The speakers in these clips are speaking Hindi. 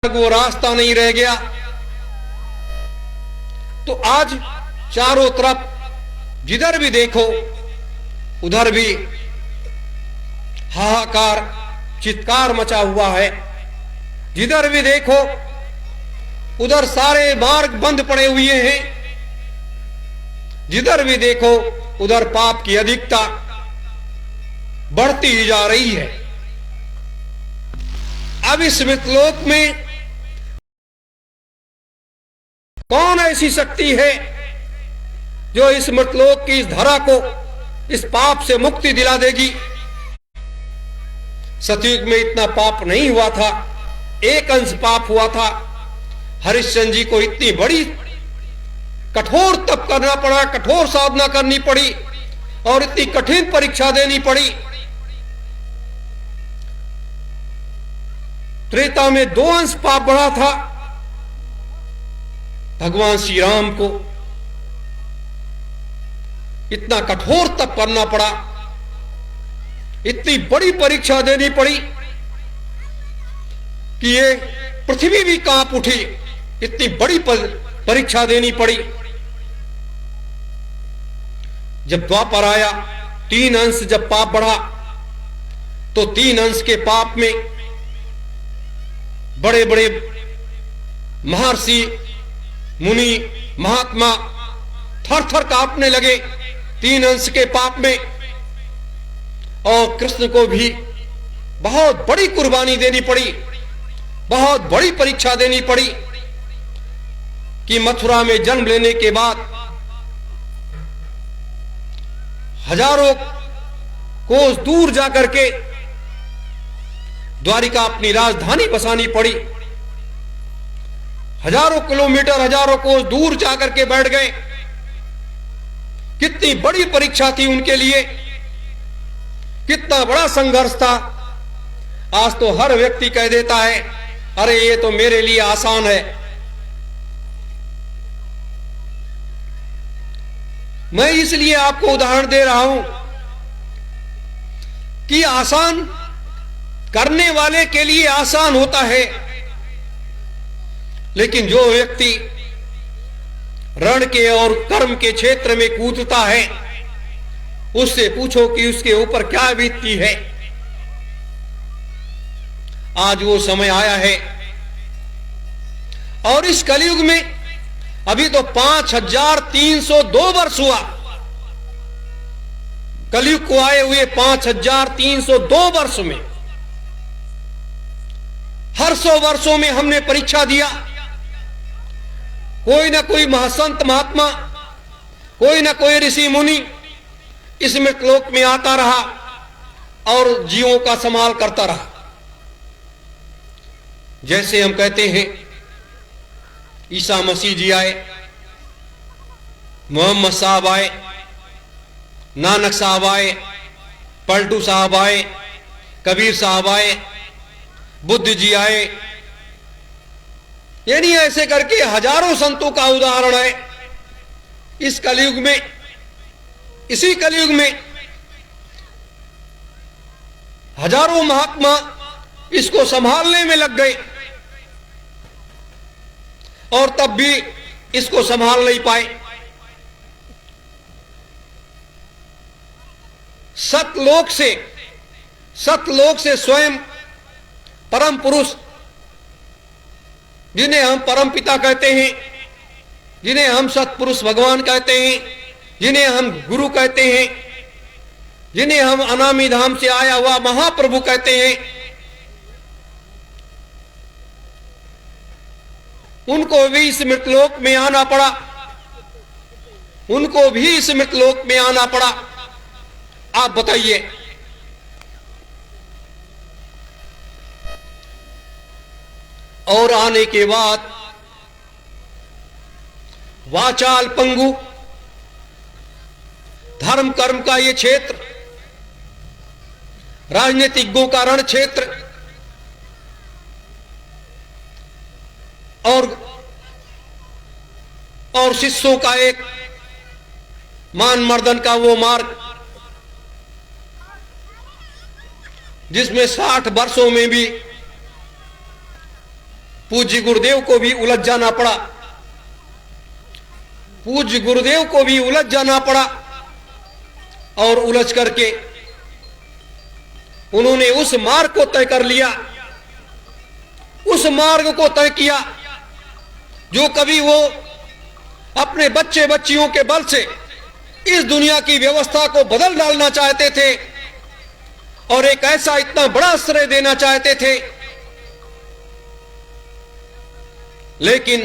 वो रास्ता नहीं रह गया। तो आज चारों तरफ जिधर भी देखो उधर भी हाहाकार चित्कार मचा हुआ है। जिधर भी देखो उधर सारे मार्ग बंद पड़े हुए हैं। जिधर भी देखो उधर पाप की अधिकता बढ़ती ही जा रही है। अब इस मृतलोक में कौन ऐसी शक्ति है जो इस मृतलोक की इस धरा को इस पाप से मुक्ति दिला देगी? सतयुग में इतना पाप नहीं हुआ था, एक अंश पाप हुआ था। हरिश्चंद्र जी को इतनी बड़ी कठोर तप करना पड़ा, कठोर साधना करनी पड़ी और इतनी कठिन परीक्षा देनी पड़ी। त्रेता में 2 अंश पाप बढ़ा था। भगवान श्री राम को इतना कठोर तप करना पड़ा, इतनी बड़ी परीक्षा देनी पड़ी कि ये पृथ्वी भी कांप उठी। इतनी बड़ी परीक्षा देनी पड़ी। जब द्वापर आया 3 अंश जब पाप बढ़ा तो 3 अंश के पाप में बड़े बड़े महर्षि मुनि महात्मा थर थर कांपने लगे 3 अंश के पाप में। और कृष्ण को भी बहुत बड़ी कुर्बानी देनी पड़ी, बहुत बड़ी परीक्षा देनी पड़ी कि मथुरा में जन्म लेने के बाद हजारों कोस दूर जाकर के द्वारिका अपनी राजधानी बसानी पड़ी। हजारों किलोमीटर हजारों कोस दूर जाकर के बैठ गए। कितनी बड़ी परीक्षा थी उनके लिए, कितना बड़ा संघर्ष था। आज तो हर व्यक्ति कह देता है अरे ये तो मेरे लिए आसान है। मैं इसलिए आपको उदाहरण दे रहा हूं कि आसान करने वाले के लिए आसान होता है, लेकिन जो व्यक्ति रण के और कर्म के क्षेत्र में कूदता है उससे पूछो कि उसके ऊपर क्या बीतती है। आज वो समय आया है और इस कलयुग में अभी तो 5302 वर्ष हुआ। कलयुग को आए हुए 5302 वर्ष में हर 100 वर्षों में हमने परीक्षा दिया। कोई ना कोई महासंत महात्मा, कोई ना कोई ऋषि मुनि इस मृतलोक में आता रहा और जीवों का संभाल करता रहा। जैसे हम कहते हैं ईसा मसीह जी आए, मोहम्मद साहब आए, नानक साहब आए, पलटू साहब आए, कबीर साहब आए, बुद्ध जी आए, यानी ऐसे करके हजारों संतों का उदाहरण है। इस कलयुग में, इसी कलयुग में हजारों महात्मा इसको संभालने में लग गए और तब भी इसको संभाल नहीं पाए। सतलोक से स्वयं परम पुरुष जिन्हें हम परम पिता कहते हैं, जिन्हें हम सतपुरुष भगवान कहते हैं, जिन्हें हम गुरु कहते हैं, जिन्हें हम अनामी धाम से आया हुआ महाप्रभु कहते हैं, उनको भी इस मृतलोक में आना पड़ा। उनको भी इस मृतलोक में आना पड़ा। आप बताइए, और आने के बाद वाचाल पंगु धर्म कर्म का ये क्षेत्र, राजनीतिज्ञों का रण क्षेत्र और शिष्यों का एक मान मर्दन का वो मार्ग, जिसमें 60 वर्षों में भी पूज्य गुरुदेव को भी उलझ जाना पड़ा, पूज्य गुरुदेव को भी उलझ जाना पड़ा। और उलझ करके उन्होंने उस मार्ग को तय कर लिया, उस मार्ग को तय किया जो कभी वो अपने बच्चे बच्चियों के बल से इस दुनिया की व्यवस्था को बदल डालना चाहते थे और एक ऐसा इतना बड़ा श्रेय देना चाहते थे। लेकिन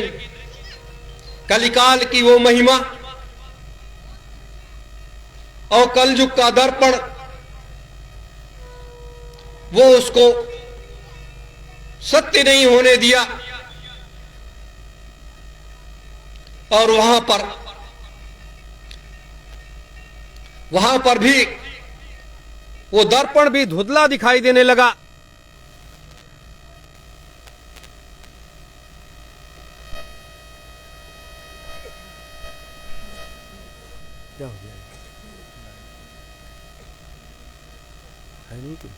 कलिकाल की वो महिमा और कलयुग का दर्पण वो उसको सत्य नहीं होने दिया और वहां पर भी वो दर्पण भी धुंधला दिखाई देने लगा। क्या हो गया है नहीं कि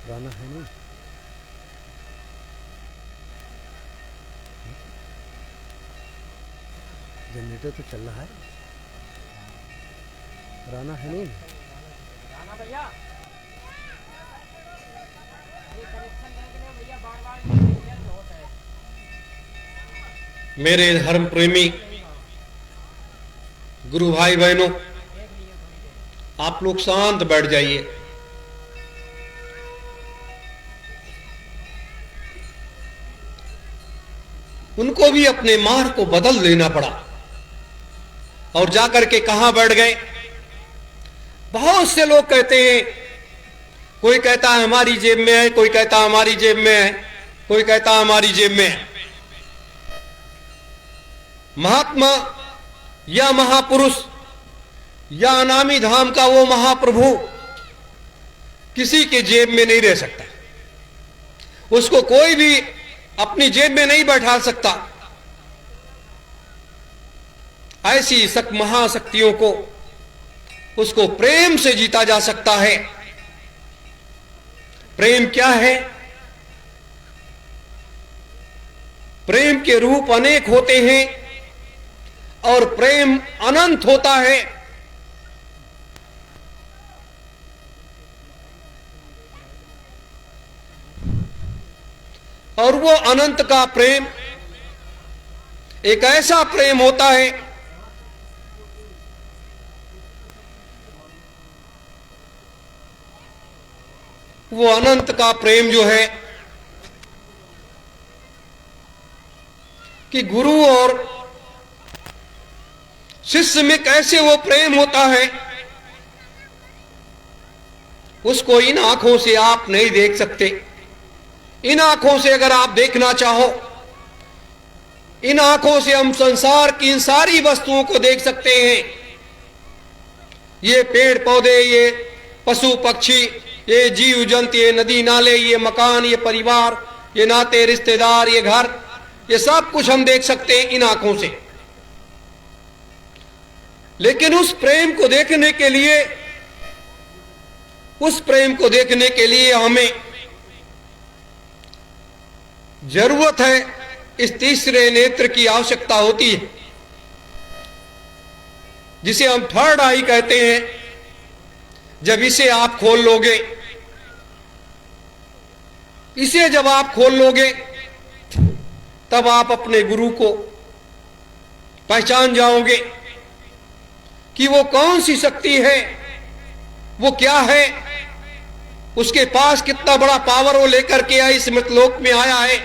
राना है नहीं, जनरेटर तो चल रहा है, राना है नहीं, राना भैया ये कनेक्शन देने के लिए भैया बार-बार होता है। मेरे धर्म प्रेमी गुरु भाई बहनों, आप लोग शांत बैठ जाइए। उनको भी अपने मार्ग को बदल देना पड़ा और जाकर के कहां बैठ गए। बहुत से लोग कहते हैं, कोई कहता है हमारी जेब में है, कोई कहता है हमारी जेब में है, कोई कहता है हमारी जेब में है। महात्मा या महापुरुष या अनामी धाम का वो महाप्रभु किसी के जेब में नहीं रह सकता, उसको कोई भी अपनी जेब में नहीं बैठा सकता। ऐसी महाशक्तियों को उसको प्रेम से जीता जा सकता है। प्रेम क्या है? प्रेम के रूप अनेक होते हैं और प्रेम अनंत होता है। और वो अनंत का प्रेम एक ऐसा प्रेम होता है वो अनंत का प्रेम जो है कि गुरु और शिष्य में कैसे वो प्रेम होता है, उसको इन आंखों से आप नहीं देख सकते। इन आंखों से अगर आप देखना चाहो, इन आंखों से हम संसार की इन सारी वस्तुओं को देख सकते हैं। ये पेड़ पौधे, ये पशु पक्षी, ये जीव जंतु, ये नदी नाले, ये मकान, ये परिवार, ये नाते रिश्तेदार, ये घर, ये सब कुछ हम देख सकते हैं इन आंखों से। लेकिन उस प्रेम को देखने के लिए, उस प्रेम को देखने के लिए हमें जरूरत है, इस तीसरे नेत्र की आवश्यकता होती है, जिसे हम थर्ड आई कहते हैं। जब इसे आप खोल लोगे, इसे जब आप खोल लोगे, तब आप अपने गुरु को पहचान जाओगे कि वो कौन सी शक्ति है, वो क्या है, उसके पास कितना बड़ा पावर वो लेकर के इस मृतलोक में आया है।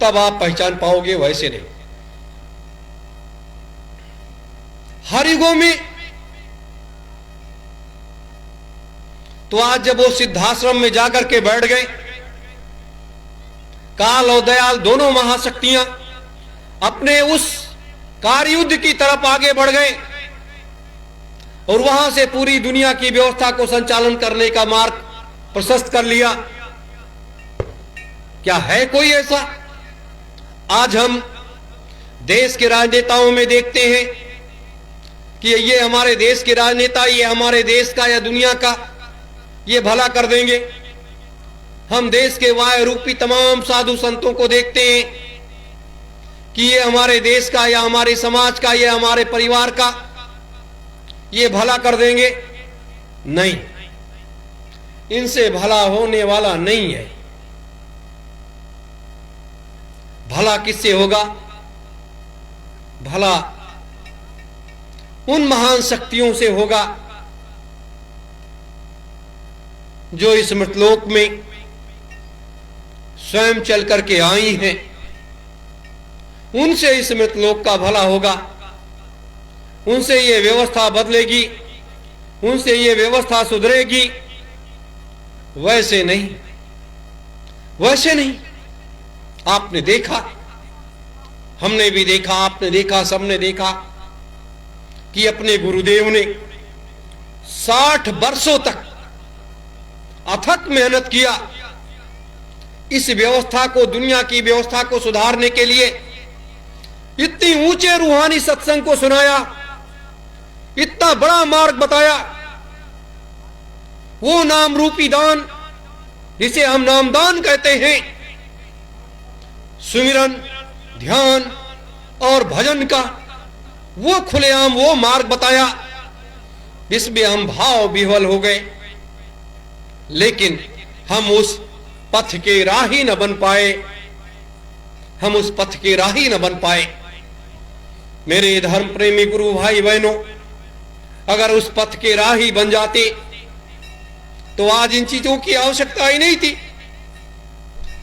तब आप पहचान पाओगे, वैसे नहीं। हर युगों में तो आज जब वो सिद्धाश्रम में जाकर के बैठ गए, काल और दयाल दोनों महाशक्तियां अपने उस कार्ययुद्ध की तरफ आगे बढ़ गए और वहां से पूरी दुनिया की व्यवस्था को संचालन करने का मार्ग प्रशस्त कर लिया। क्या है कोई ऐसा? आज हम देश के राजनेताओं में देखते हैं कि ये हमारे देश के राजनेता, ये हमारे देश का या दुनिया का ये भला कर देंगे। हम देश के वाय रूपी तमाम साधु संतों को देखते हैं कि ये हमारे देश का या हमारे समाज का या हमारे परिवार का ये भला कर देंगे। नहीं, इनसे भला होने वाला नहीं है। भला किससे होगा? भला उन महान शक्तियों से होगा जो इस मृतलोक में स्वयं चल करके आई हैं। उनसे इस मृतलोक का भला होगा, उनसे ये व्यवस्था बदलेगी, उनसे ये व्यवस्था सुधरेगी। वैसे नहीं, वैसे नहीं। आपने देखा, हमने भी देखा, आपने देखा, सबने देखा कि अपने गुरुदेव ने 60 वर्षों तक अथक मेहनत किया इस व्यवस्था को, दुनिया की व्यवस्था को सुधारने के लिए। इतनी ऊंचे रूहानी सत्संग को सुनाया, इतना बड़ा मार्ग बताया। वो नाम रूपी दान जिसे हम नामदान कहते हैं, सुमिरन, ध्यान और भजन का वो खुलेआम वो मार्ग बताया, जिसमें हम भाव विह्वल हो गए। लेकिन हम उस पथ के राही न बन पाए, हम उस पथ के राही न बन पाए। मेरे धर्म प्रेमी गुरु भाई बहनों, अगर उस पथ के राही बन जाते तो आज इन चीजों की आवश्यकता ही नहीं थी।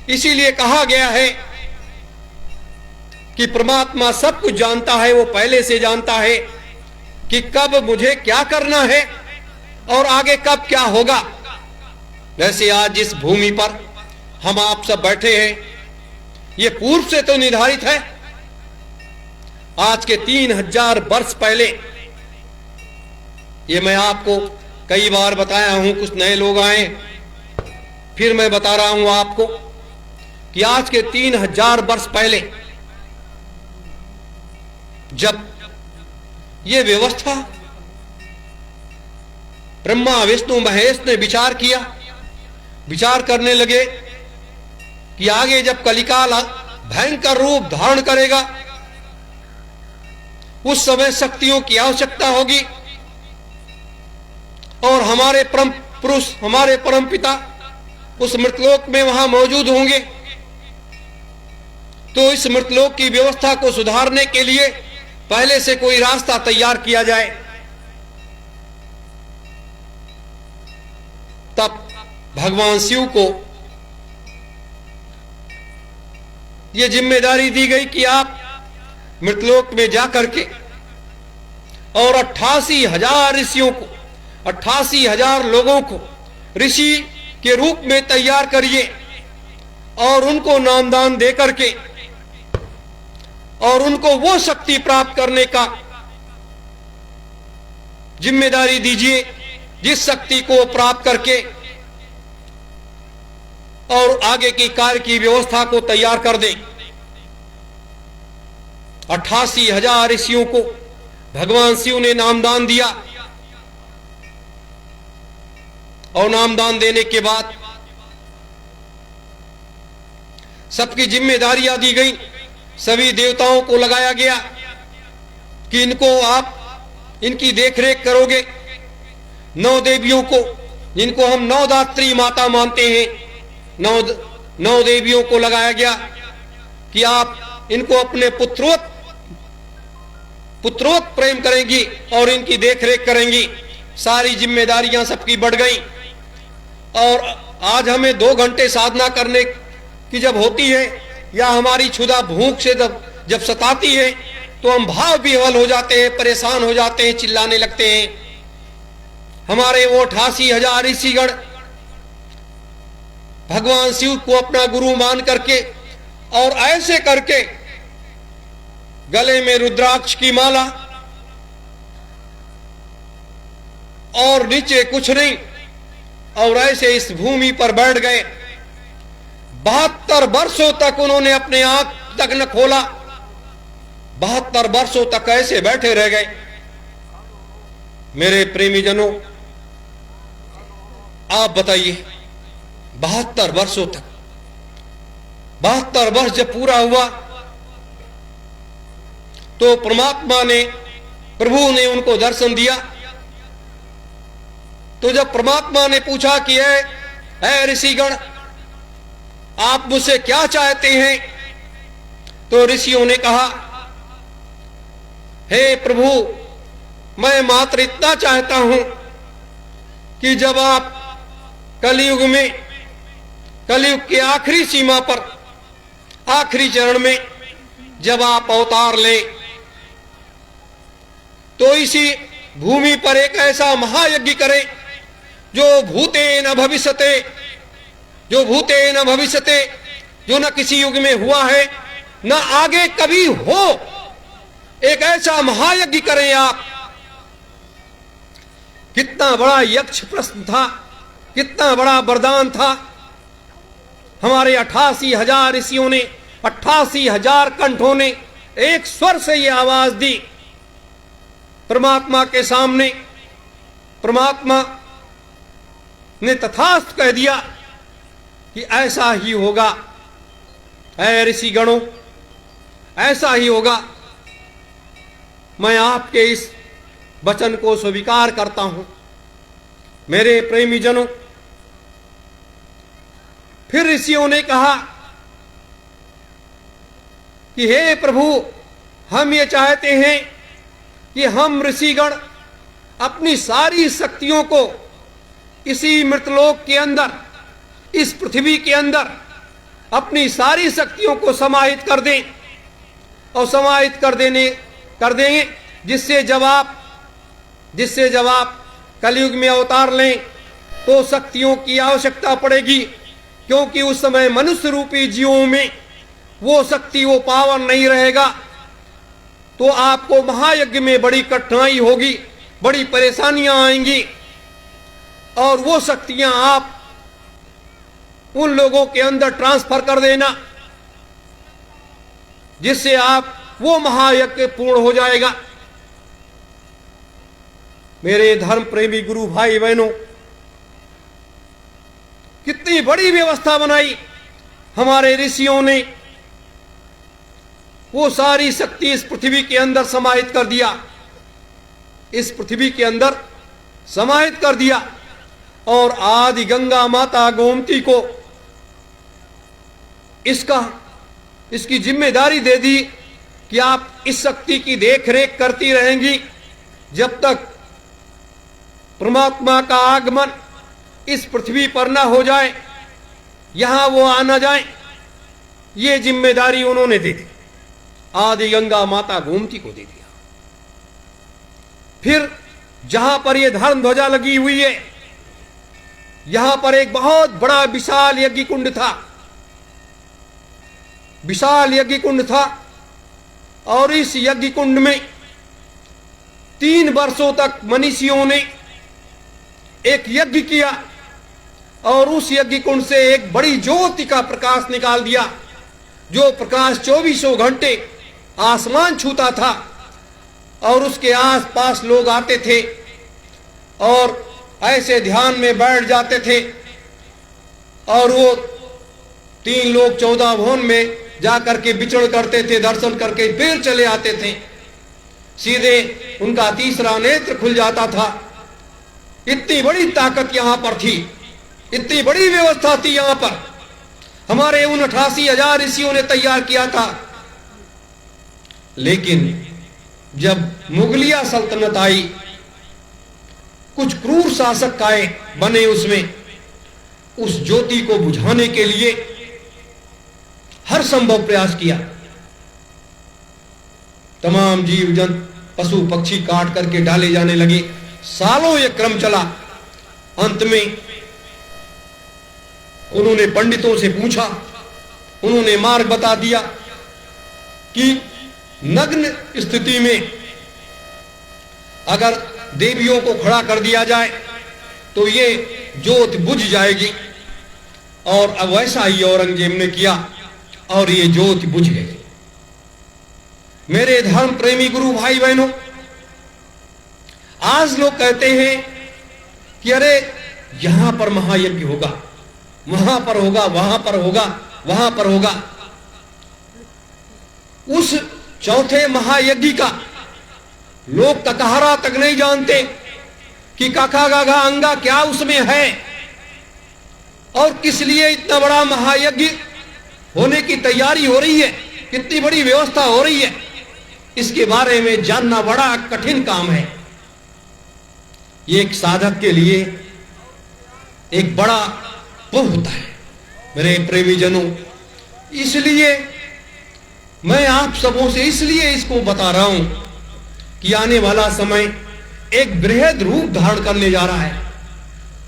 इसीलिए कहा गया है कि परमात्मा सब कुछ जानता है, वो पहले से जानता है कि कब मुझे क्या करना है और आगे कब क्या होगा। वैसे आज जिस भूमि पर हम आप सब बैठे हैं, ये पूर्व से तो निर्धारित है। आज के 3000 वर्ष पहले, ये मैं आपको कई बार बताया हूं, कुछ नए लोग आए, फिर मैं बता रहा हूं आपको कि आज के 3000 वर्ष पहले जब ये व्यवस्था ब्रह्मा विष्णु महेश ने विचार किया, विचार करने लगे कि आगे जब कलिकाल भयंकर रूप धारण करेगा, उस समय शक्तियों की आवश्यकता होगी और हमारे परम पुरुष, हमारे परम पिता उस मृतलोक में वहां मौजूद होंगे। तो इस मृतलोक की व्यवस्था को सुधारने के लिए पहले से कोई रास्ता तैयार किया जाए। तब भगवान शिव को यह जिम्मेदारी दी गई कि आप मृतलोक में जाकर के और 88,000 ऋषियों को, 88,000 लोगों को ऋषि के रूप में तैयार करिए और उनको नामदान दे करके और उनको वो शक्ति प्राप्त करने का जिम्मेदारी दीजिए जिस शक्ति को प्राप्त करके और आगे की कार्य की व्यवस्था को तैयार कर दे। 88,000 ऋषियों को भगवान शिव ने नामदान दिया और नामदान देने के बाद सबकी जिम्मेदारियां दी गई। सभी देवताओं को लगाया गया कि इनको आप इनकी देखरेख करोगे। 9 देवियों को, जिनको हम नवदात्री माता मानते हैं, 9 देवियों को लगाया गया कि आप इनको अपने पुत्रोत प्रेम करेंगी और इनकी देखरेख करेंगी। सारी जिम्मेदारियां सबकी बढ़ गई। और आज हमें 2 घंटे साधना करने की जब होती है या हमारी क्षुधा भूख से जब सताती है तो हम भाव विह्वल हो जाते हैं, परेशान हो जाते हैं, चिल्लाने लगते हैं। हमारे वो 88,000 ऋषिगण भगवान शिव को अपना गुरु मान करके और ऐसे करके गले में रुद्राक्ष की माला और नीचे कुछ नहीं और ऐसे इस भूमि पर बैठ गए। 72 वर्षों तक उन्होंने अपने आंख तक न खोला। 72 वर्षों तक ऐसे बैठे रह गए। मेरे प्रेमी जनों, आप बताइए 72 वर्षों तक, 72 वर्ष जब पूरा हुआ तो परमात्मा ने, प्रभु ने उनको दर्शन दिया। तो जब परमात्मा ने पूछा कि ऐ ऋषिगण, आप मुझसे क्या चाहते हैं, तो ऋषियों ने कहा, हे प्रभु, मैं मात्र इतना चाहता हूं कि जब आप कलयुग में, कलयुग के आखिरी सीमा पर, आखिरी चरण में जब आप अवतार ले, तो इसी भूमि पर एक ऐसा महायज्ञ करे जो भूतेन भविष्यते, जो भूतेन भविष्यते, जो न किसी युग में हुआ है न आगे कभी हो। एक ऐसा महायज्ञ करें आप। कितना बड़ा यक्ष प्रश्न था, कितना बड़ा वरदान था। हमारे 88,000 ऋषियों ने, 88,000 कंठों ने एक स्वर से ये आवाज दी परमात्मा के सामने। परमात्मा ने तथास्तु कह दिया कि ऐसा ही होगा। ऐ ऋषिगणों, ऐसा ही होगा। मैं आपके इस वचन को स्वीकार करता हूं। मेरे प्रेमी जनों, फिर ऋषियों ने कहा कि हे प्रभु, हम ये चाहते हैं कि हम ऋषिगण अपनी सारी शक्तियों को इसी मृतलोक के अंदर, इस पृथ्वी के अंदर अपनी सारी शक्तियों को समाहित कर दें और समाहित कर देंगे, जिससे जब आप कलयुग में अवतार लें तो शक्तियों की आवश्यकता पड़ेगी, क्योंकि उस समय मनुष्य रूपी जीवों में वो शक्ति, वो पावर नहीं रहेगा। तो आपको महायज्ञ में बड़ी कठिनाई होगी, बड़ी परेशानियां आएंगी, और वो शक्तियां आप उन लोगों के अंदर ट्रांसफर कर देना, जिससे आप वो महायज्ञ पूर्ण हो जाएगा। मेरे धर्म प्रेमी गुरु भाई बहनों, कितनी बड़ी व्यवस्था बनाई हमारे ऋषियों ने। वो सारी शक्ति इस पृथ्वी के अंदर समाहित कर दिया, इस पृथ्वी के अंदर समाहित कर दिया, और आदि गंगा माता गोमती को इसकी जिम्मेदारी दे दी कि आप इस शक्ति की देखरेख करती रहेंगी जब तक परमात्मा का आगमन इस पृथ्वी पर न हो जाए, यहां वो आ न जाए। ये जिम्मेदारी उन्होंने दे दी, आदि गंगा माता गोमती को दे दिया। फिर जहां पर ये धर्म ध्वजा लगी हुई है, यहां पर एक बहुत बड़ा विशाल यज्ञ कुंड था, विशाल यज्ञ कुंड था, और इस यज्ञ कुंड में 3 वर्षों तक मनीषियों ने एक यज्ञ किया, और उस यज्ञ कुंड से एक बड़ी ज्योति का प्रकाश निकाल दिया, जो प्रकाश 24 घंटे आसमान छूता था, और उसके आसपास लोग आते थे और ऐसे ध्यान में बैठ जाते थे, और वो 3 लोग 14 भवन में जाकर के विचरण करते थे, दर्शन करके फिर चले आते थे। सीधे उनका तीसरा नेत्र खुल जाता था। इतनी बड़ी ताकत यहां पर थी, इतनी बड़ी व्यवस्था थी यहां पर। हमारे उन 88,000 ऋषियों ने तैयार किया था। लेकिन जब मुगलिया सल्तनत आई, कुछ क्रूर शासक आए बने, उसमें उस ज्योति को बुझाने के लिए हर संभव प्रयास किया। तमाम जीव जंतु, पशु पक्षी काट करके डाले जाने लगे। सालों ये क्रम चला। अंत में उन्होंने पंडितों से पूछा, उन्होंने मार्ग बता दिया कि नग्न स्थिति में अगर देवियों को खड़ा कर दिया जाए तो ये ज्योत बुझ जाएगी। और अब वैसा ही औरंगजेब ने किया और ये ज्योत बुझ गई। मेरे धर्म प्रेमी गुरु भाई बहनों, आज लोग कहते हैं कि अरे यहां पर महायज्ञ होगा, वहां पर होगा, वहां पर होगा, वहां पर होगा। उस चौथे महायज्ञ का लोग तकहरा तक नहीं जानते कि काका गागा अंगा क्या उसमें है और किस लिए इतना बड़ा महायज्ञ होने की तैयारी हो रही है, कितनी बड़ी व्यवस्था हो रही है, इसके बारे में जानना बड़ा कठिन काम है। ये एक साधक के लिए एक बड़ा पुण्य होता है मेरे प्रेमी जनों। इसलिए मैं आप सबों से इसलिए इसको बता रहा हूं कि आने वाला समय एक बृहद रूप धारण करने जा रहा है,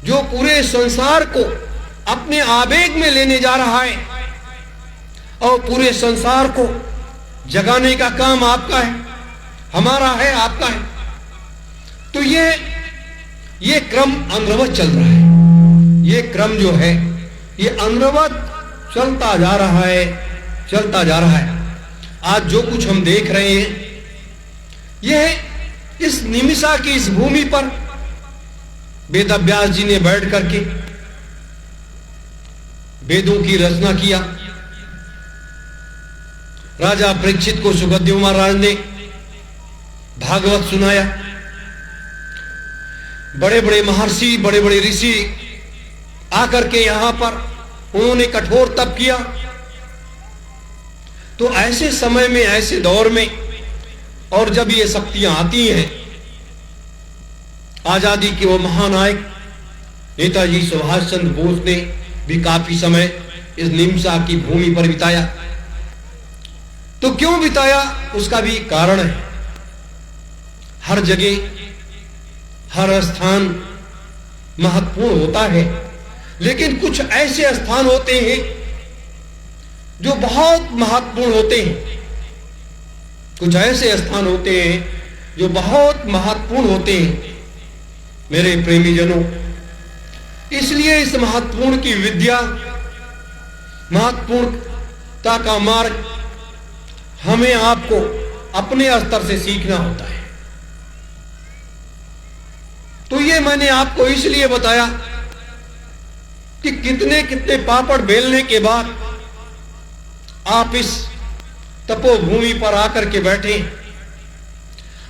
जो पूरे संसार को अपने आवेग में लेने जा रहा है और पूरे संसार को जगाने का काम आपका है, हमारा है, आपका है। तो ये क्रम अनवरत चल रहा है। ये क्रम जो है ये अनवरत चलता जा रहा है, चलता जा रहा है। आज जो कुछ हम देख रहे हैं यह इस निमिषा की इस भूमि पर वेदव्यास जी ने बैठ करके वेदों की रचना किया। राजा परीक्षित को सुखदेव महाराज ने भागवत सुनाया। बड़े बड़े महर्षि, बड़े बड़े ऋषि आकर के यहां पर उन्होंने कठोर तप किया। तो ऐसे समय में, ऐसे दौर में, और जब ये शक्तियां आती हैं, आजादी के वो महानायक नेताजी सुभाष चंद्र बोस ने भी काफी समय इस निमिषा की भूमि पर बिताया। तो क्यों बिताया उसका भी कारण है। हर जगह, हर स्थान महत्वपूर्ण होता है, लेकिन कुछ ऐसे स्थान होते हैं जो बहुत महत्वपूर्ण होते हैं। कुछ ऐसे स्थान होते हैं जो बहुत महत्वपूर्ण होते हैं मेरे प्रेमी जनों। इसलिए इस महत्वपूर्ण की विद्या, महत्वपूर्णता का मार्ग हमें आपको अपने स्तर से सीखना होता है। तो ये मैंने आपको इसलिए बताया कि कितने कितने पापड़ बेलने के बाद आप इस तपोभूमि पर आकर के बैठे।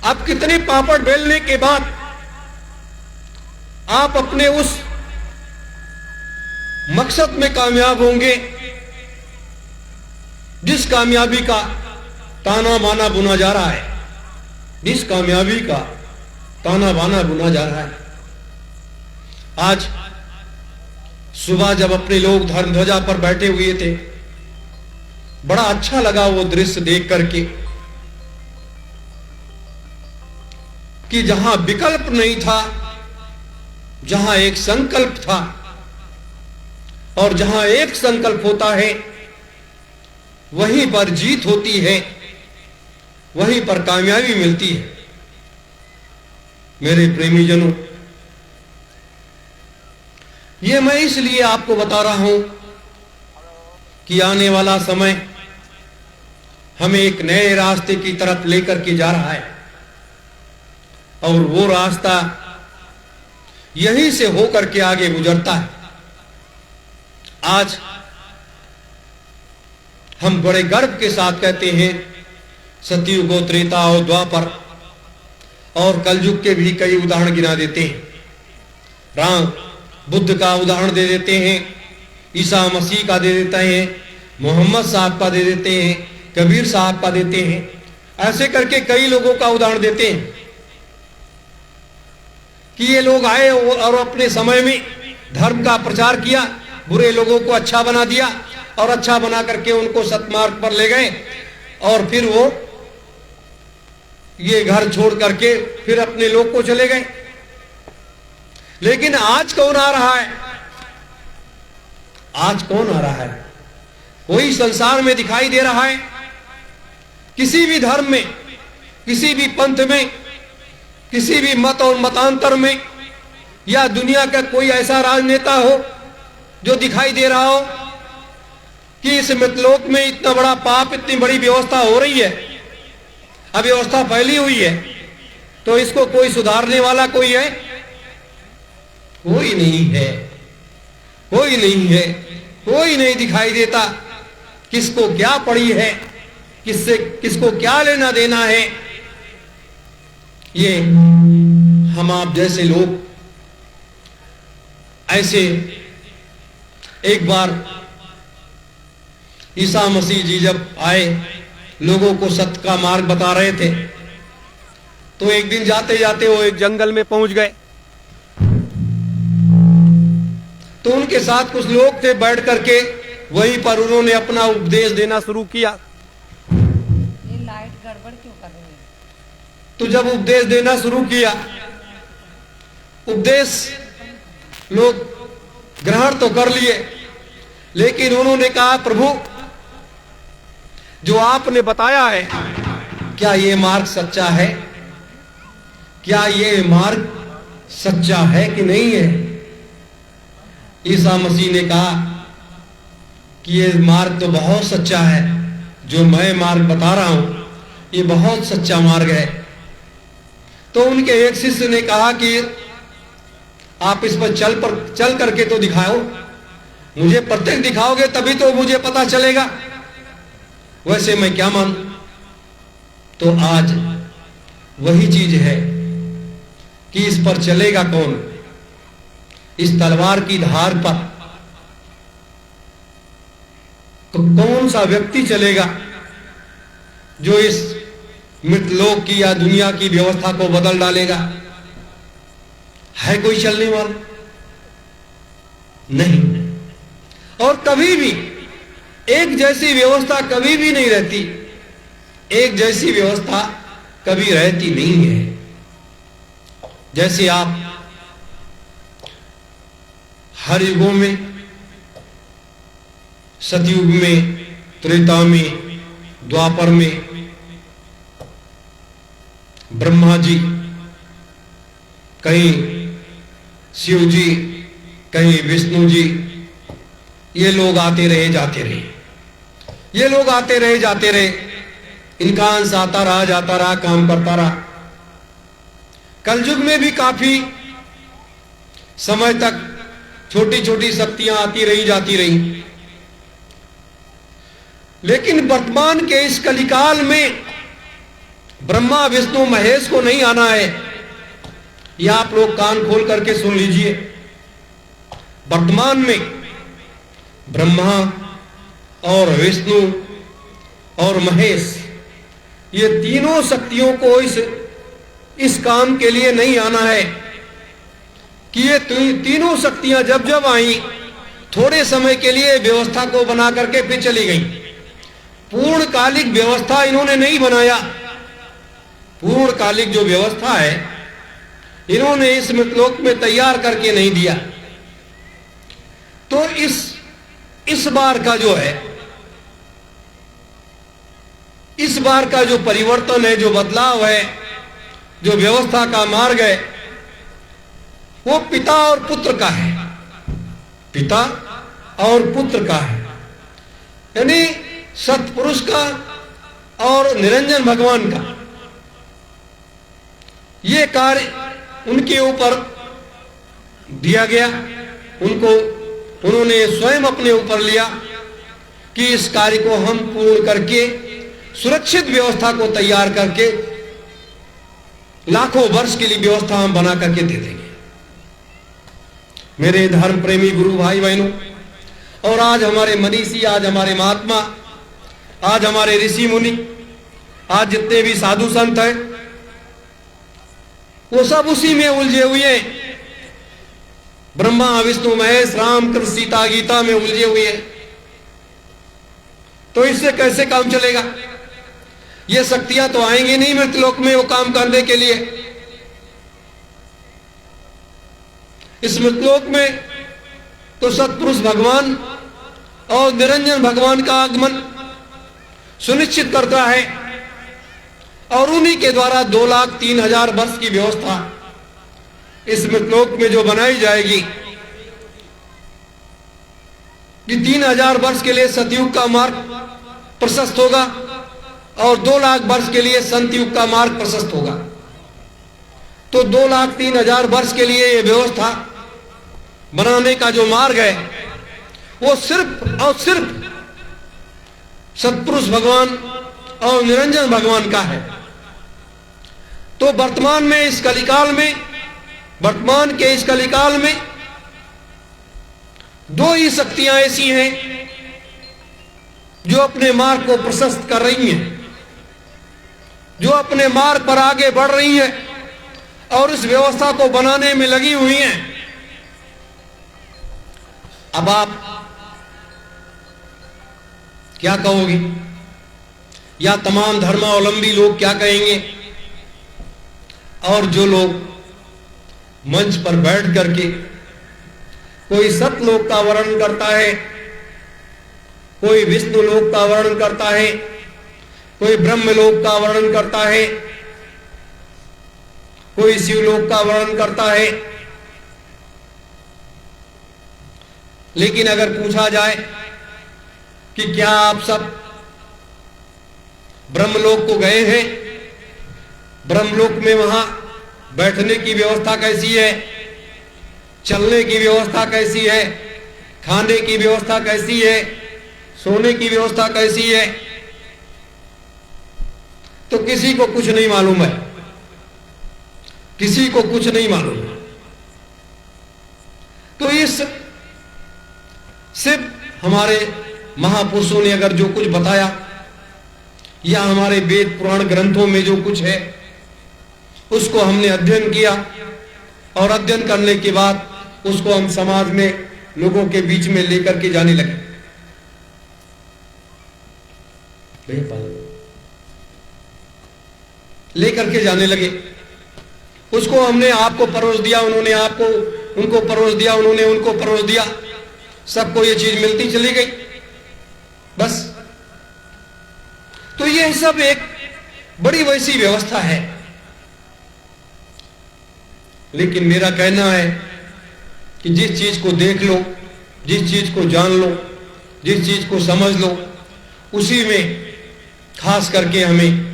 आप कितने पापड़ बेलने के बाद आप अपने उस मकसद में कामयाब होंगे जिस कामयाबी का ताना बाना बुना जा रहा है, जिस कामयाबी का ताना बाना बुना जा रहा है। आज सुबह जब अपने लोग धर्म ध्वजा पर बैठे हुए थे, बड़ा अच्छा लगा वो दृश्य देख करके कि जहां विकल्प नहीं था, जहां एक संकल्प था, और जहां एक संकल्प होता है वहीं पर जीत होती है, वहीं पर कामयाबी मिलती है मेरे प्रेमी जनों। ये मैं इसलिए आपको बता रहा हूं कि आने वाला समय हमें एक नए रास्ते की तरफ लेकर के जा रहा है, और वो रास्ता यहीं से होकर के आगे गुजरता है। आज हम बड़े गर्व के साथ कहते हैं सतयुग, त्रेता और द्वापर और कलयुग के भी कई उदाहरण गिना देते हैं। राम बुद्ध का उदाहरण दे देते हैं, ईसा मसीह का दे देते हैं, मोहम्मद साहब का दे देते हैं, कबीर साहब का देते हैं। ऐसे करके कई लोगों का उदाहरण देते हैं कि ये लोग आए और अपने समय में धर्म का प्रचार किया, बुरे लोगों को अच्छा बना दिया और अच्छा बना करके उनको सतमार्ग पर ले गए, और फिर वो ये घर छोड़ करके फिर अपने लोग को चले गए। लेकिन आज कौन आ रहा है? आज कौन आ रहा है? कोई संसार में दिखाई दे रहा है? किसी भी धर्म में, किसी भी पंथ में, किसी भी मत और मतांतर में, या दुनिया का कोई ऐसा राजनेता हो जो दिखाई दे रहा हो कि इस मृतलोक में इतना बड़ा पाप, इतनी बड़ी व्यवस्था हो रही है, अव्यवस्था फैली हुई है, तो इसको कोई सुधारने वाला कोई है? कोई नहीं है, कोई नहीं है, कोई नहीं दिखाई देता। किसको क्या पड़ी है, किससे किसको क्या लेना देना है। ये हम आप जैसे लोग ऐसे एक बार ईसा मसीह जी जब आए, लोगों को सत्य का मार्ग बता रहे थे, तो एक दिन जाते जाते वो एक जंगल में पहुंच गए। तो उनके साथ कुछ लोग थे, बैठ करके वहीं पर उन्होंने अपना उपदेश देना शुरू किया। ये लाइट गड़बड़ क्यों कर रही है? तो जब उपदेश देना शुरू किया, उपदेश लोग ग्रहण तो कर लिए, लेकिन उन्होंने कहा, प्रभु जो आपने बताया है, क्या ये मार्ग सच्चा है? क्या ये मार्ग सच्चा है कि नहीं है? ईसा मसीह ने कहा कि ये मार्ग तो बहुत सच्चा है, जो मैं मार्ग बता रहा हूं ये बहुत सच्चा मार्ग है। तो उनके एक शिष्य ने कहा कि आप इस पर चल करके तो दिखाओ, मुझे प्रत्यक्ष दिखाओगे तभी तो मुझे पता चलेगा, वैसे मैं क्या मानूं। तो आज वही चीज है कि इस पर चलेगा कौन, इस तलवार की धार पर कौन सा व्यक्ति चलेगा जो इस मृतलोक की या दुनिया की व्यवस्था को बदल डालेगा? है कोई चलने वाला? नहीं। और कभी भी एक जैसी व्यवस्था कभी भी नहीं रहती, एक जैसी व्यवस्था कभी रहती नहीं है। जैसे आप हर युगों में, सतयुग में, त्रेता में, द्वापर में ब्रह्मा जी, कहीं शिव जी, कहीं विष्णु जी, ये लोग आते रहे जाते रहे, ये लोग आते रहे जाते रहे, इनका अंश आता रहा जाता रहा, काम करता रहा। कलयुग में भी काफी समय तक छोटी छोटी शक्तियां आती रही जाती रही, लेकिन वर्तमान के इस कलिकाल में ब्रह्मा विष्णु महेश को नहीं आना है। यह आप लोग कान खोल करके सुन लीजिए। वर्तमान में ब्रह्मा और विष्णु और महेश, ये तीनों शक्तियों को इस काम के लिए नहीं आना है कि ये तीनों शक्तियां जब जब आई, थोड़े समय के लिए व्यवस्था को बना करके फिर चली गई। पूर्णकालिक व्यवस्था इन्होंने नहीं बनाया। पूर्णकालिक जो व्यवस्था है इन्होंने इस मृतलोक में तैयार करके नहीं दिया। तो इस बार का जो है, इस बार का जो परिवर्तन है, जो बदलाव है, जो व्यवस्था का मार्ग है, वो पिता और पुत्र का है। पिता और पुत्र का है, यानी सतपुरुष का और निरंजन भगवान का। ये कार्य उनके ऊपर दिया गया, उन्होंने स्वयं अपने ऊपर लिया कि इस कार्य को हम पूर्ण करके सुरक्षित व्यवस्था को तैयार करके लाखों वर्ष के लिए व्यवस्था हम बना करके दे देंगे। मेरे धर्म प्रेमी गुरु भाई बहनों, और आज हमारे मनीषी, आज हमारे महात्मा, आज हमारे ऋषि मुनि, आज जितने भी साधु संत हैं, वो सब उसी में उलझे हुए हैं। ब्रह्मा विष्णु महेश राम कृष्ण सीता गीता में उलझे हुए हैं। तो इससे कैसे काम चलेगा? ये शक्तियां तो आएंगी नहीं मृतलोक में वो काम करने के लिए। इस मृतलोक में तो सतपुरुष भगवान और निरंजन भगवान का आगमन सुनिश्चित करता है, और उन्हीं के द्वारा 2,03,000 वर्ष की व्यवस्था इस मृतलोक में जो बनाई जाएगी, कि 3,000 वर्ष के लिए सतयुग का मार्ग प्रशस्त होगा और 2 लाख वर्ष के लिए संतयुग का मार्ग प्रशस्त होगा। तो 2,03,000 वर्ष के लिए यह व्यवस्था बनाने का जो मार्ग है वो सिर्फ और सिर्फ सत्पुरुष भगवान और निरंजन भगवान का है। तो वर्तमान में इस कलिकाल में, वर्तमान के इस कलिकाल में दो ही शक्तियां ऐसी हैं जो अपने मार्ग को प्रशस्त कर रही हैं, जो अपने मार्ग पर आगे बढ़ रही हैं और इस व्यवस्था को बनाने में लगी हुई हैं। अब आप क्या कहोगे, या तमाम धर्मावलंबी लोग क्या कहेंगे, और जो लोग मंच पर बैठ करके कोई सतलोक का वर्णन करता है, कोई विष्णु लोक का वर्णन करता है, कोई ब्रह्मलोक का वर्णन करता है, कोई शिवलोक का वर्णन करता है, लेकिन अगर पूछा जाए कि क्या आप सब ब्रह्मलोक को गए हैं, ब्रह्मलोक में वहां बैठने की व्यवस्था कैसी है, चलने की व्यवस्था कैसी है, खाने की व्यवस्था कैसी है, सोने की व्यवस्था कैसी है, तो किसी को कुछ नहीं मालूम है, किसी को कुछ नहीं मालूम है। तो इस सिर्फ हमारे महापुरुषों ने अगर जो कुछ बताया, या हमारे वेद पुराण ग्रंथों में जो कुछ है उसको हमने अध्ययन किया, और अध्ययन करने के बाद उसको हम समाज में लोगों के बीच में लेकर के जाने लगे। लेकर के जाने लगे, उसको हमने आपको परोस दिया, उन्होंने आपको उनको परोस दिया, उन्होंने उनको परोस दिया, सबको ये चीज मिलती चली गई बस। तो यह सब एक बड़ी वैसी व्यवस्था है। लेकिन मेरा कहना है कि जिस चीज को देख लो, जिस चीज को जान लो, जिस चीज को समझ लो, उसी में खास करके हमें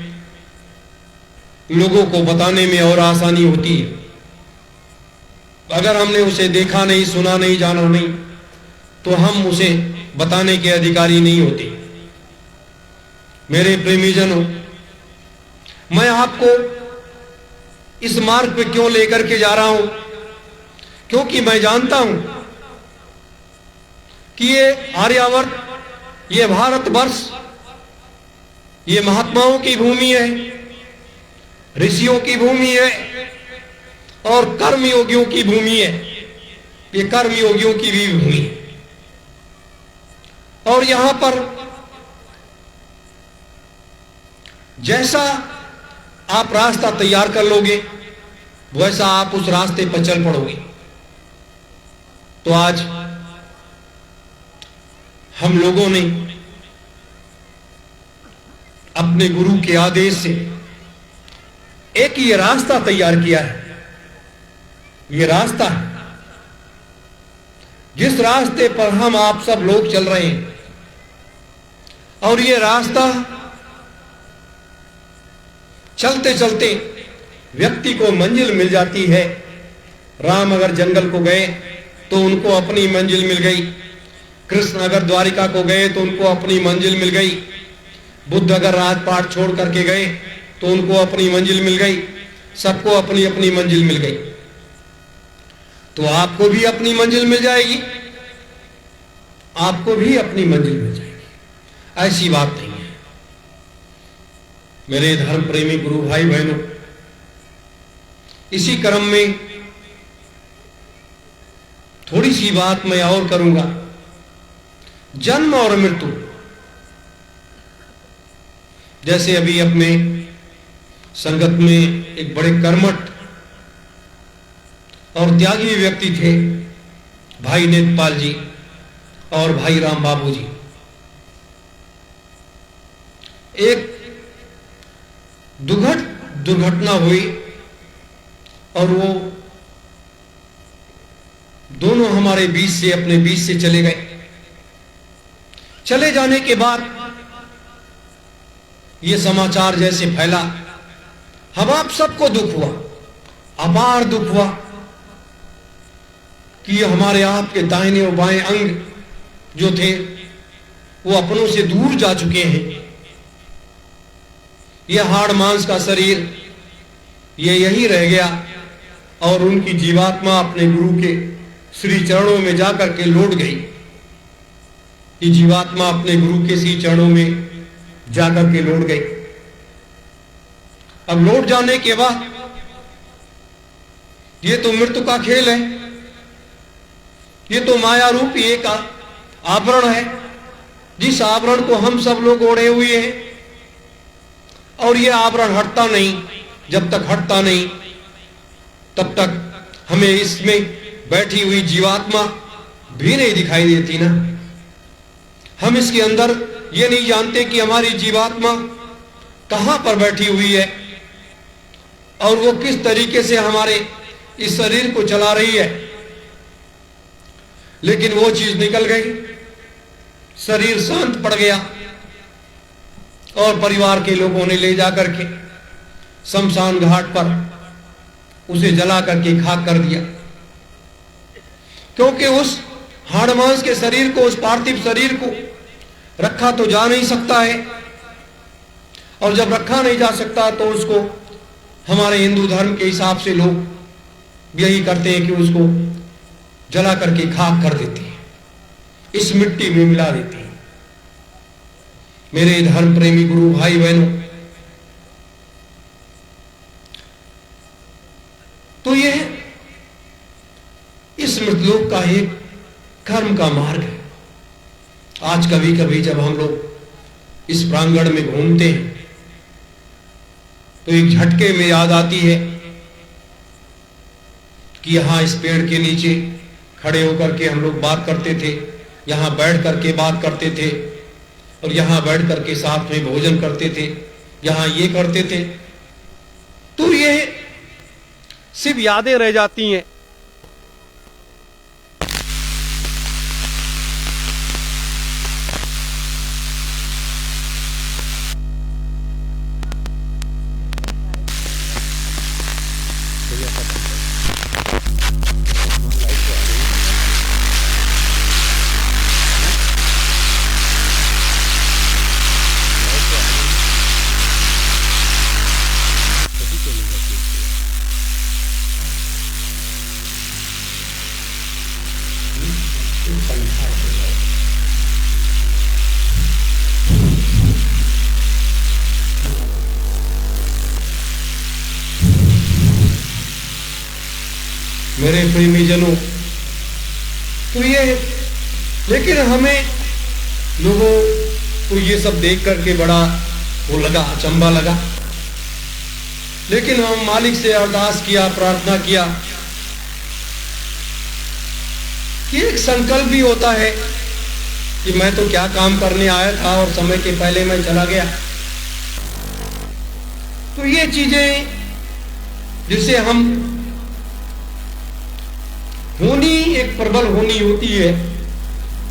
लोगों को बताने में और आसानी होती है। अगर हमने उसे देखा नहीं, सुना नहीं, जाना नहीं, तो हम उसे बताने के अधिकारी नहीं होते। मेरे प्रेमीजनों, मैं आपको इस मार्ग पे क्यों लेकर के जा रहा हूं, क्योंकि मैं जानता हूं कि ये आर्यावर्त, ये भारतवर्ष, ये महात्माओं की भूमि है, ऋषियों की भूमि है और कर्मयोगियों की भूमि है। ये कर्मयोगियों की भी भूमि है, और यहां पर जैसा आप रास्ता तैयार कर लोगे वैसा आप उस रास्ते पर चल पड़ोगे। तो आज हम लोगों ने अपने गुरु के आदेश से एक ये रास्ता तैयार किया है। ये रास्ता है जिस रास्ते पर हम आप सब लोग चल रहे हैं, और ये रास्ता चलते चलते व्यक्ति को मंजिल मिल जाती है। राम अगर जंगल को गए तो उनको अपनी मंजिल मिल गई, कृष्ण अगर द्वारिका को गए तो उनको अपनी मंजिल मिल गई, बुद्ध अगर राजपाट छोड़ करके गए तो उनको अपनी मंजिल मिल गई, सबको अपनी अपनी मंजिल मिल गई। तो आपको भी अपनी मंजिल मिल जाएगी, आपको भी अपनी मंजिल मिल जाएगी। ऐसी बात नहीं है। मेरे धर्म प्रेमी गुरु भाई बहनों, इसी क्रम में थोड़ी सी बात मैं और करूंगा। जन्म और मृत्यु, जैसे अभी अपने संगत में एक बड़े कर्मठ और त्यागी व्यक्ति थे भाई नेत्रपाल जी और भाई राम बाबू जी। एक दुर्घटना हुई और वो दोनों हमारे बीच से, अपने बीच से चले गए। चले जाने के बाद ये समाचार जैसे फैला, हम आप सबको दुख हुआ, अपार दुख हुआ। कि हमारे आपके दाहिने और बाएं अंग जो थे वो अपनों से दूर जा चुके हैं। यह हाड़ मांस का शरीर ये यही रह गया और उनकी जीवात्मा अपने गुरु के श्री चरणों में जाकर के लौट गई। ये जीवात्मा अपने गुरु के श्री चरणों में जाकर के लौट गई। अब लौट जाने के बाद ये तो मृत्यु का खेल है, ये तो माया रूपी एक आवरण है जिस आवरण को हम सब लोग ओढ़े हुए हैं, और ये आवरण हटता नहीं। जब तक हटता नहीं तब तक हमें इसमें बैठी हुई जीवात्मा भी नहीं दिखाई देती ना। हम इसके अंदर ये नहीं जानते कि हमारी जीवात्मा कहां पर बैठी हुई है और वो किस तरीके से हमारे इस शरीर को चला रही है। लेकिन वो चीज निकल गई, शरीर शांत पड़ गया और परिवार के लोगों ने ले जाकर के शमशान घाट पर उसे जला करके खाक कर दिया, क्योंकि उस हाड़ मांस के शरीर को, उस पार्थिव शरीर को रखा तो जा नहीं सकता है, और जब रखा नहीं जा सकता तो उसको हमारे हिंदू धर्म के हिसाब से लोग यही करते हैं कि उसको जला करके खाक कर देते हैं, इस मिट्टी में मिला देते हैं। मेरे धर्म प्रेमी गुरु भाई बहनों, तो यह इस मृतलोक का एक कर्म का मार्ग है। आज कभी कभी जब हम लोग इस प्रांगण में घूमते हैं तो एक झटके में याद आती है कि यहां इस पेड़ के नीचे खड़े होकर के हम लोग बात करते थे, यहां बैठ करके बात करते थे, और यहां बैठ करके साथ में भोजन करते थे, यहां ये करते थे। तो ये सिर्फ यादें रह जाती हैं। मेरे प्रेमी जनों, तो ये, लेकिन हमें लोगों को ये सब देख करके बड़ा वो लगा, अचंभा लगा। लेकिन हम मालिक से अरदास किया, प्रार्थना किया कि एक संकल्प भी होता है कि मैं तो क्या काम करने आया था और समय के पहले मैं चला गया। तो ये चीजें जिसे हम होनी, एक प्रबल होनी होती है,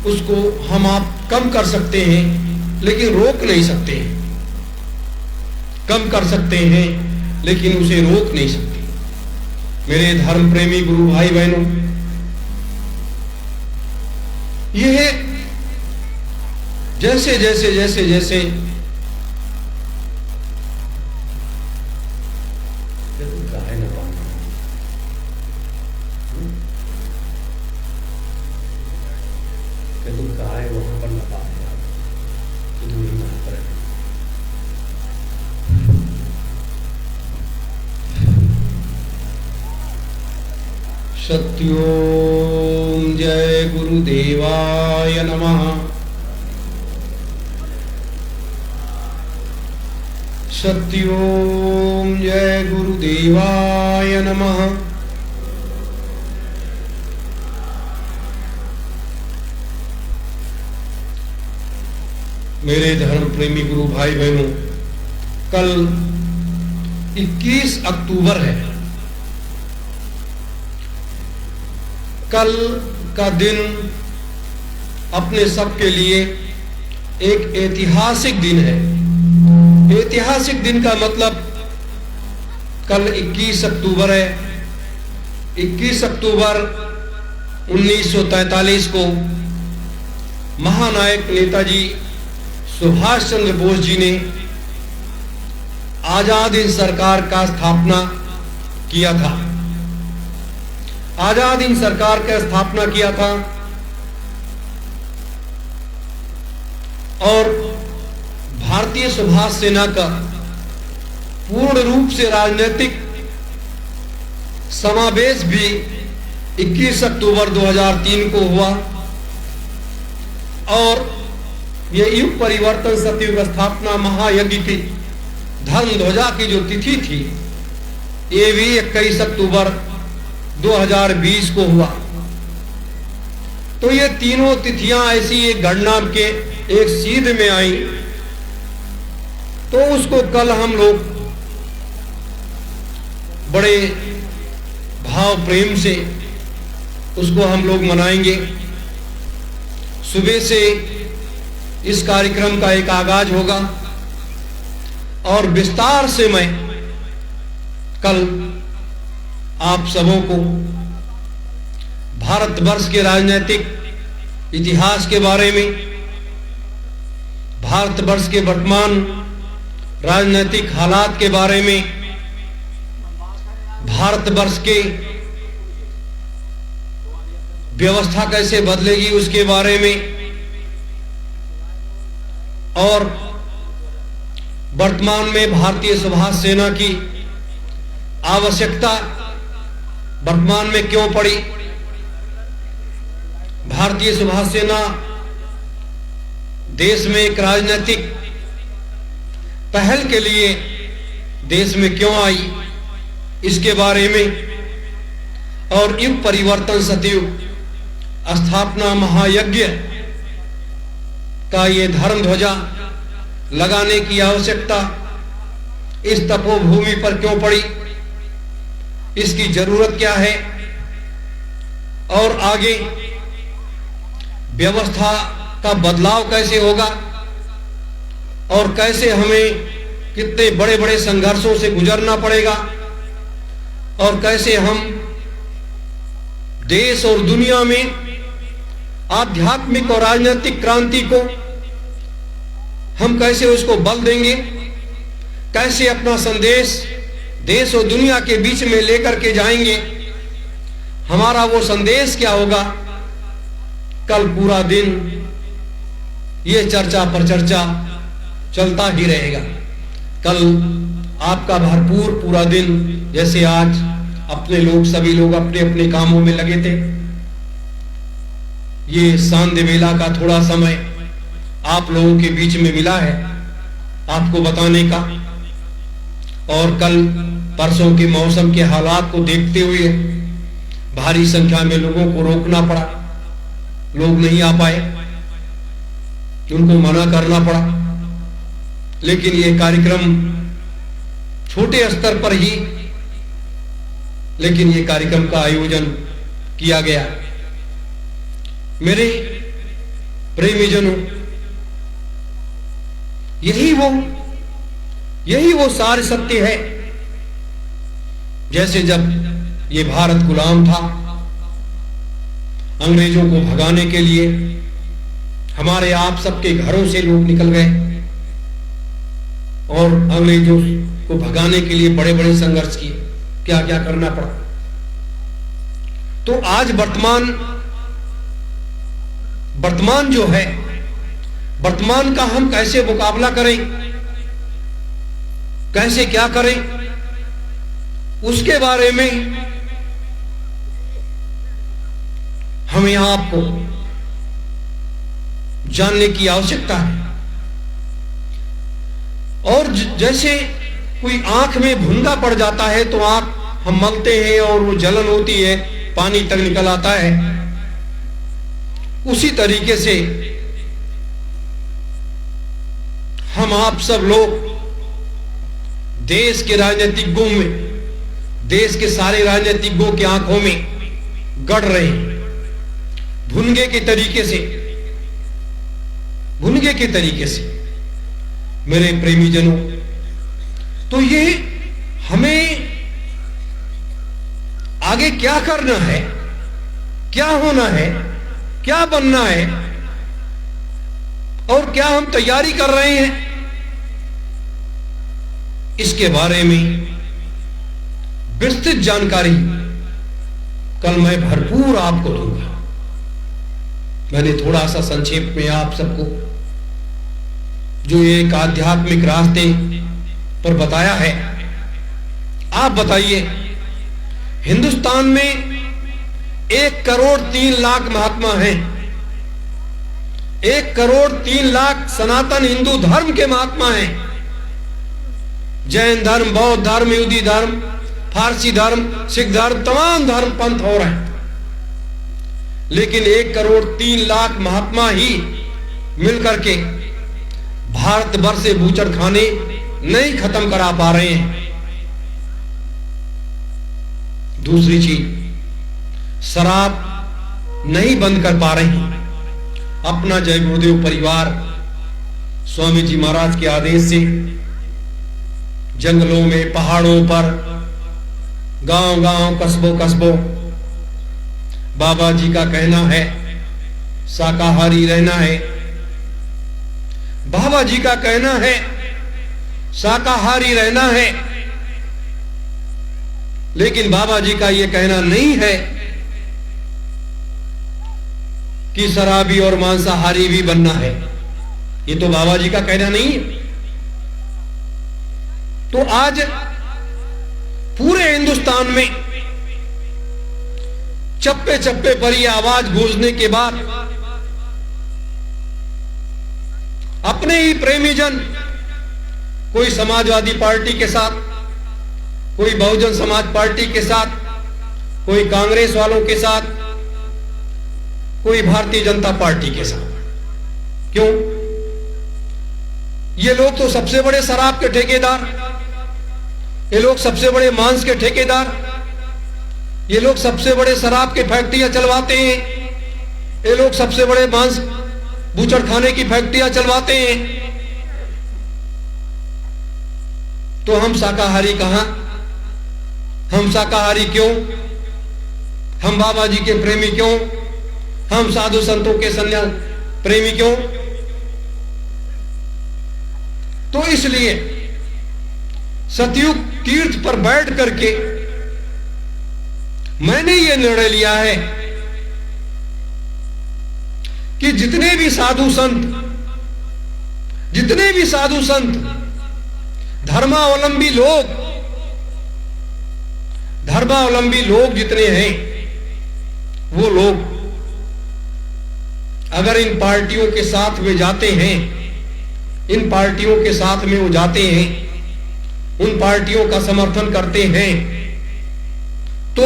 उसको हम आप कम कर सकते हैं लेकिन रोक नहीं सकते हैं। कम कर सकते हैं लेकिन उसे रोक नहीं सकते। मेरे धर्म प्रेमी गुरु भाई बहनों, यह जैसे जैसे जैसे जैसे वहां पर लगा सत्योम जय गुरुदेवाय नमः। सत्योम जय गुरुदेवाय नमः। मेरे धर्म प्रेमी गुरु भाई बहनों, कल 21 अक्टूबर है। कल का दिन अपने सबके लिए एक ऐतिहासिक दिन है। ऐतिहासिक दिन का मतलब कल 21 अक्टूबर है। 21 अक्टूबर 1943 को महानायक नेताजी सुभाष चंद्र बोस जी ने आजाद हिंद सरकार का स्थापना किया था। आजाद हिंद सरकार का स्थापना किया था और भारतीय सुभाष सेना का पूर्ण रूप से राजनीतिक समावेश भी 21 अक्टूबर 2003 को हुआ और यह युग परिवर्तन सतयुग स्थापना महायज्ञ की धर्म ध्वजा की जो तिथि थी ये भी 21 अक्टूबर 2020 को हुआ। तो ये तीनों तिथियां ऐसी एक गणना के एक सीध में आई, तो उसको कल हम लोग बड़े भाव प्रेम से उसको हम लोग मनाएंगे। सुबह से इस कार्यक्रम का एक आगाज होगा और विस्तार से मैं कल आप सबों को भारतवर्ष के राजनीतिक इतिहास के बारे में, भारतवर्ष के वर्तमान राजनीतिक हालात के बारे में, भारतवर्ष के व्यवस्था कैसे बदलेगी उसके बारे में और वर्तमान में भारतीय सुभाष सेना की आवश्यकता वर्तमान में क्यों पड़ी, भारतीय सुभाष सेना देश में एक राजनीतिक पहल के लिए देश में क्यों आई, इसके बारे में और युग परिवर्तन सतयुग स्थापना महायज्ञ का ये धर्म ध्वजा लगाने की आवश्यकता इस तपोभूमि पर क्यों पड़ी, इसकी जरूरत क्या है और आगे व्यवस्था का बदलाव कैसे होगा और कैसे हमें कितने बड़े बड़े संघर्षों से गुजरना पड़ेगा और कैसे हम देश और दुनिया में आध्यात्मिक और राजनीतिक क्रांति को हम कैसे उसको बल देंगे, कैसे अपना संदेश देश और दुनिया के बीच में लेकर के जाएंगे, हमारा वो संदेश क्या होगा। कल पूरा दिन ये चर्चा पर चर्चा चलता ही रहेगा। कल आपका भरपूर पूरा दिन, जैसे आज अपने लोग सभी लोग अपने अपने कामों में लगे थे, ये सांध्य वेला का थोड़ा समय आप लोगों के बीच में मिला है आपको बताने का। और कल परसों के मौसम के हालात को देखते हुए भारी संख्या में लोगों को रोकना पड़ा, लोग नहीं आ पाए, उनको मना करना पड़ा। लेकिन ये कार्यक्रम छोटे स्तर पर ही, लेकिन ये कार्यक्रम का आयोजन किया गया। मेरे प्रेमीजनों, यही वो सार सत्य है। जैसे जब ये भारत गुलाम था, अंग्रेजों को भगाने के लिए हमारे आप सबके घरों से लोग निकल गए और अंग्रेजों को भगाने के लिए बड़े बड़े संघर्ष किए, क्या क्या करना पड़ा। तो आज वर्तमान जो है, वर्तमान का हम कैसे मुकाबला करें, कैसे क्या करें, उसके बारे में हमें आपको जानने की आवश्यकता है। और जैसे कोई आंख में भुंगा पड़ जाता है तो आंख हम मलते हैं और वो जलन होती है, पानी तक निकल आता है, उसी तरीके से हम आप सब लोग देश के राजनीतिज्ञों में, देश के सारे राजनीतिज्ञों की आंखों में गड़ रहे हैं भुनगे के तरीके से मेरे प्रेमीजनों। तो ये हमें आगे क्या करना है, क्या होना है, क्या बनना है और क्या हम तैयारी कर रहे हैं, इसके बारे में विस्तृत जानकारी कल मैं भरपूर आपको दूंगा। मैंने थोड़ा सा संक्षेप में आप सबको जो एक आध्यात्मिक रास्ते पर बताया है। आप बताइए, हिंदुस्तान में 1,03,00,000 महात्मा हैं, 1,03,00,000 सनातन हिंदू धर्म के महात्मा हैं। जैन धर्म, बौद्ध धर्म, यहूदी धर्म, फारसी धर्म, सिख धर्म, तमाम धर्म पंथ हो रहे हैं, लेकिन 1,03,00,000 महात्मा ही मिलकर के भारतवर्ष से बूचड़खाने नहीं खत्म करा पा रहे हैं। दूसरी चीज, शराब नहीं बंद कर पा रहे हैं। अपना जय गुरुदेव परिवार स्वामी जी महाराज के आदेश से जंगलों में, पहाड़ों पर, गांव-गांव, कस्बों बाबा जी का कहना है शाकाहारी रहना है। बाबा जी का कहना है शाकाहारी रहना है, लेकिन बाबा जी का यह कहना नहीं है कि शराबी और मांसाहारी भी बनना है। ये तो बाबा जी का कहना नहीं है। तो आज पूरे हिंदुस्तान में चप्पे चप्पे पर यह आवाज गूंजने के बाद अपने ही प्रेमी जन, कोई समाजवादी पार्टी के साथ, कोई बहुजन समाज पार्टी के साथ, कोई कांग्रेस वालों के साथ, कोई भारतीय जनता पार्टी के साथ। क्यों? ये लोग तो सबसे बड़े शराब के ठेकेदार, ये लोग सबसे बड़े मांस के ठेकेदार, ये लोग सबसे बड़े शराब के फैक्ट्रियां चलवाते हैं, ये लोग सबसे बड़े मांस बूचड़खाने की फैक्ट्रियां चलवाते हैं। तो हम शाकाहारी कहां? हम शाकाहारी क्यों? हम बाबा जी के प्रेमी क्यों? हम साधु संतों के संन्यास प्रेमी क्यों? तो इसलिए सतयुग तीर्थ पर बैठ करके मैंने यह निर्णय लिया है कि जितने भी साधु संत धर्मावलंबी लोग जितने हैं, वो लोग अगर इन पार्टियों के साथ में जाते हैं, इन पार्टियों के साथ में वो जाते हैं, उन पार्टियों का समर्थन करते हैं, तो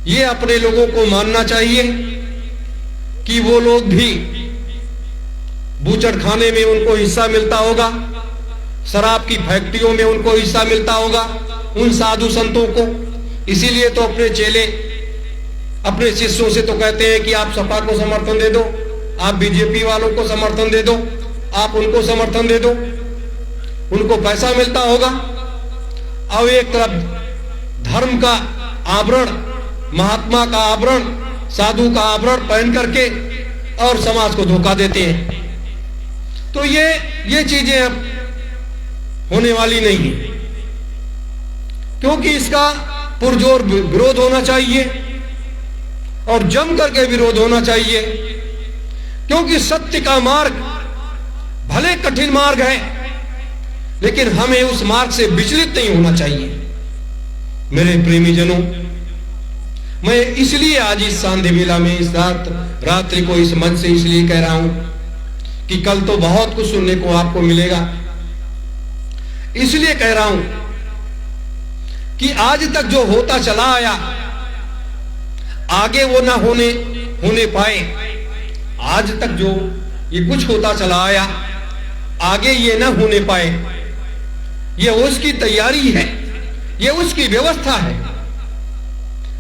ये अपने लोगों को मानना चाहिए कि वो लोग भी बूचड़खाने में उनको हिस्सा मिलता होगा, शराब की फैक्ट्रियों में उनको हिस्सा मिलता होगा, उन साधु संतों को। इसीलिए तो अपने चेले अपने शिष्यों से तो कहते हैं कि आप सपा को समर्थन दे दो, आप बीजेपी वालों को समर्थन दे दो, आप उनको समर्थन दे दो, उनको पैसा मिलता होगा। अब एक तरफ धर्म का आवरण, महात्मा का आवरण, साधु का आवरण पहन करके और समाज को धोखा देते हैं। तो ये चीजें अब होने वाली नहीं है, क्योंकि इसका पुरजोर विरोध होना चाहिए और जम करके विरोध होना चाहिए, क्योंकि सत्य का मार्ग भले कठिन मार्ग है, लेकिन हमें उस मार्ग से विचलित नहीं होना चाहिए। मेरे प्रेमी जनों, मैं इसलिए आज इस सांध्य मेला में इस रात्रि को इस मंच से इसलिए कह रहा हूं कि कल तो बहुत कुछ सुनने को आपको मिलेगा। इसलिए कह रहा हूं कि आज तक जो होता चला आया, आगे वो ना होने पाए। आज तक जो ये कुछ होता चला आया, आगे ये ना होने पाए, ये उसकी तैयारी है, ये उसकी व्यवस्था है।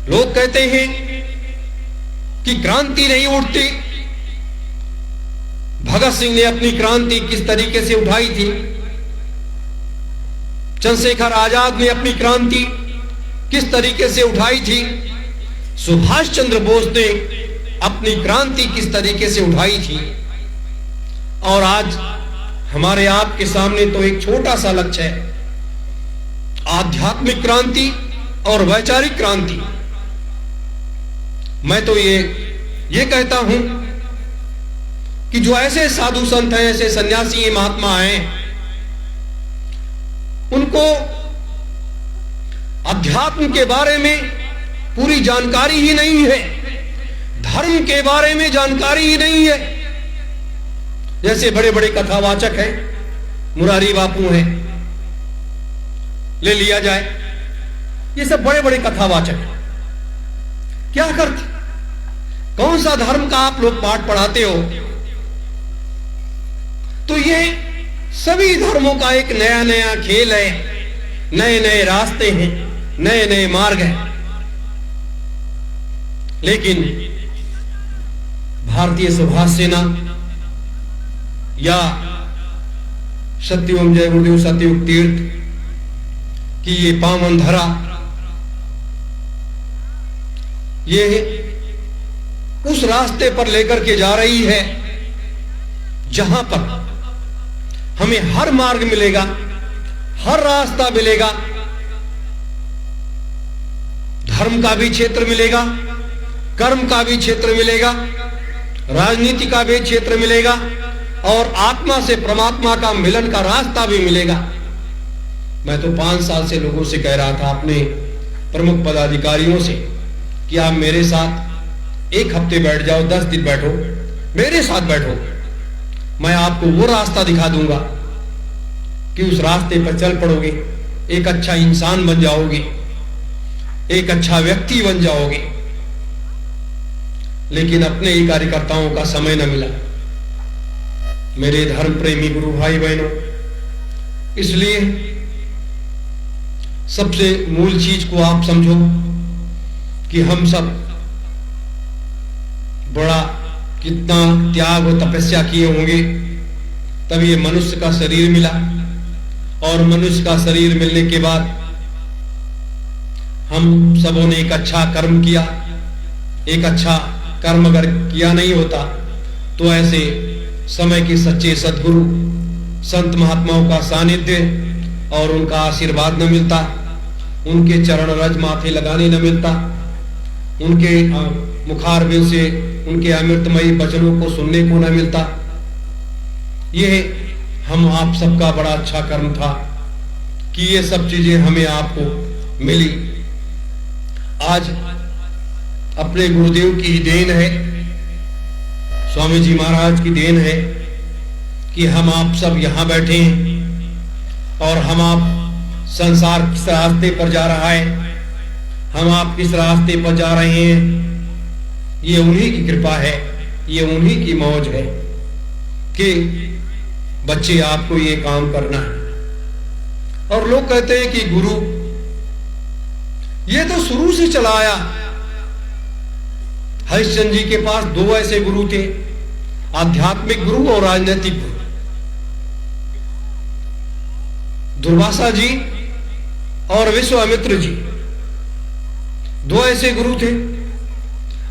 लोग कहते हैं कि क्रांति नहीं उठती। भगत सिंह ने अपनी क्रांति किस तरीके से उठाई थी, चंद्रशेखर आजाद ने अपनी क्रांति किस तरीके से उठाई थी, सुभाष चंद्र बोस ने अपनी क्रांति किस तरीके से उठाई थी, और आज हमारे आपके सामने तो एक छोटा सा लक्ष्य है, आध्यात्मिक क्रांति और वैचारिक क्रांति। मैं तो ये कहता हूं कि जो ऐसे साधु संत हैं, ऐसे सन्यासी महात्मा हैं, उनको अध्यात्म के बारे में पूरी जानकारी ही नहीं है, धर्म के बारे में जानकारी ही नहीं है। जैसे बड़े बड़े कथावाचक हैं, मुरारी बापू हैं, ले लिया जाए, ये सब बड़े बड़े कथावाचक हैं। क्या करते, कौन सा धर्म का आप लोग पाठ पढ़ाते हो? तो ये सभी धर्मों का एक नया नया खेल है, नए नए रास्ते हैं, नए नए मार्ग हैं। लेकिन भारतीय सुभाष सेना या सत्यम जय गुरुदेव सत्ययुग तीर्थ की ये पावन धरा, ये उस रास्ते पर लेकर के जा रही है जहां पर हमें हर मार्ग मिलेगा, हर रास्ता मिलेगा, धर्म का भी क्षेत्र मिलेगा, कर्म का भी क्षेत्र मिलेगा, राजनीति का भी क्षेत्र मिलेगा, और आत्मा से परमात्मा का मिलन का रास्ता भी मिलेगा। मैं तो 5 साल से लोगों से कह रहा था, अपने प्रमुख पदाधिकारियों से, कि आप मेरे साथ 1 हफ्ते बैठ जाओ, 10 दिन बैठो, मेरे साथ बैठो, मैं आपको वो रास्ता दिखा दूंगा कि उस रास्ते पर चल पड़ोगे, एक अच्छा इंसान बन जाओगे, एक अच्छा व्यक्ति बन जाओगे। लेकिन अपने ही कार्यकर्ताओं का समय न मिला। मेरे धर्म प्रेमी गुरु भाई बहनों, इसलिए सबसे मूल चीज को आप समझो कि हम सब बड़ा कितना त्याग और तपस्या किए होंगे, तब ये मनुष्य का शरीर मिला, और मनुष्य का शरीर मिलने के बाद हम सबों ने एक अच्छा कर्म किया। एक अच्छा कर्म अगर किया नहीं होता तो ऐसे समय के सच्चे सद्गुरु संत महात्माओं का सानिध्य और उनका आशीर्वाद न मिलता, उनके चरण रज माथे लगाने न मिलता, उनके मुखारबिंद से उनके अमृतमयी वचनों को सुनने को न मिलता। ये हम आप सबका बड़ा अच्छा कर्म था कि ये सब चीजें हमें आपको मिली। आज अपने गुरुदेव की ही देन है, स्वामी जी महाराज की देन है कि हम आप सब यहां बैठे हैं, और हम आप संसार किस रास्ते पर जा रहा है, हम आप किस रास्ते पर जा रहे हैं, ये उन्हीं की कृपा है, ये उन्हीं की मौज है कि बच्चे आपको ये काम करना है। और लोग कहते हैं कि गुरु ये तो शुरू से चला आया। हरिश्चंद्र जी के पास 2 ऐसे गुरु थे, आध्यात्मिक गुरु और राजनीतिक गुरु। दुर्वासा जी और विश्वामित्र जी 2 ऐसे गुरु थे।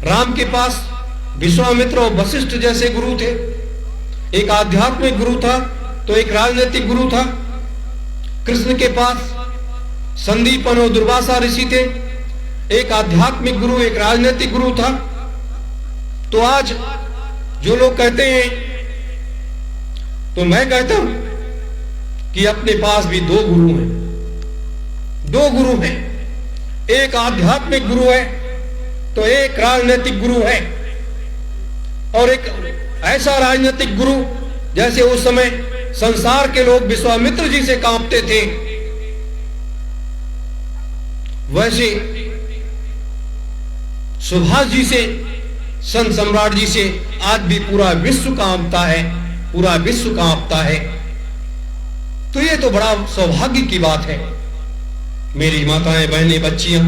राम के पास विश्वामित्र और वशिष्ठ जैसे गुरु थे। एक आध्यात्मिक गुरु था तो एक राजनीतिक गुरु था। कृष्ण के पास संदीपन और दुर्वासा ऋषि थे, एक आध्यात्मिक गुरु एक राजनीतिक गुरु था। तो आज जो लोग कहते हैं, तो मैं कहता हूं कि अपने पास भी 2 गुरु हैं, 2 गुरु हैं। एक आध्यात्मिक गुरु है तो एक राजनीतिक गुरु है, और एक ऐसा राजनीतिक गुरु जैसे उस समय संसार के लोग विश्वामित्र जी से कांपते थे, वैसे सुभाष जी से, संत सम्राट जी से आज भी पूरा विश्व कांपता है, पूरा विश्व कांपता है। तो ये तो बड़ा सौभाग्य की बात है। मेरी माताएं, बहनें, बच्चियां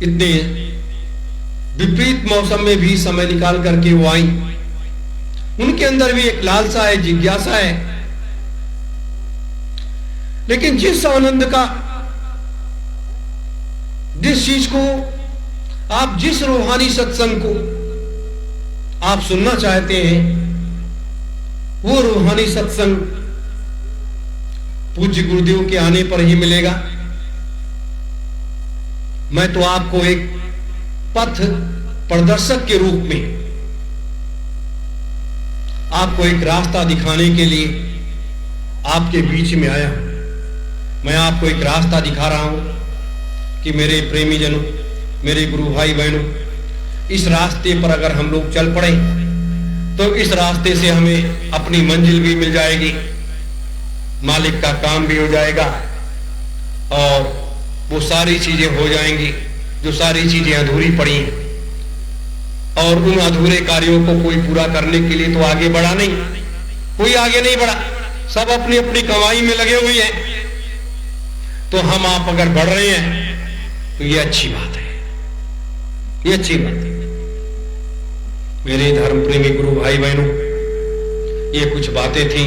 इतने विपरीत मौसम में भी समय निकाल करके वो आई। उनके अंदर भी एक लालसा है, जिज्ञासा है। लेकिन जिस आनंद का जिस चीज को आप, जिस रूहानी सत्संग को आप सुनना चाहते हैं, वो रूहानी सत्संग पूज्य गुरुदेव के आने पर ही मिलेगा। मैं तो आपको एक पथ प्रदर्शक के रूप में, आपको एक रास्ता दिखाने के लिए आपके बीच में आया हूं। मैं आपको एक रास्ता दिखा रहा हूं कि मेरे प्रेमी जनों, मेरे गुरु भाई बहनों, इस रास्ते पर अगर हम लोग चल पड़े तो इस रास्ते से हमें अपनी मंजिल भी मिल जाएगी, मालिक का काम भी हो जाएगा और वो सारी चीजें हो जाएंगी जो सारी चीजें अधूरी पड़ी हैं। और उन अधूरे कार्यों को कोई पूरा करने के लिए तो आगे बढ़ा नहीं, कोई आगे नहीं बढ़ा, सब अपनी अपनी कमाई में लगे हुए हैं। तो हम आप अगर बढ़ रहे हैं तो ये अच्छी बात है, ये अच्छी बात है। मेरे धर्म प्रेमी गुरु भाई बहनों, ये कुछ बातें थी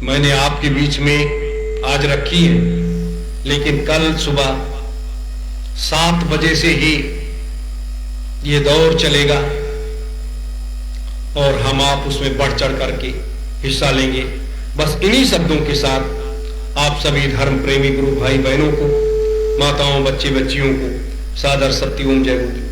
मैंने आपके बीच में आज रखी है, लेकिन कल सुबह 7 बजे से ही ये दौर चलेगा और हम आप उसमें बढ़ चढ़ करके हिस्सा लेंगे। बस इन्हीं शब्दों के साथ आप सभी धर्म प्रेमी गुरु भाई बहनों को, माताओं, बच्चे बच्चियों को सादर सत्य ओम जय गुरु।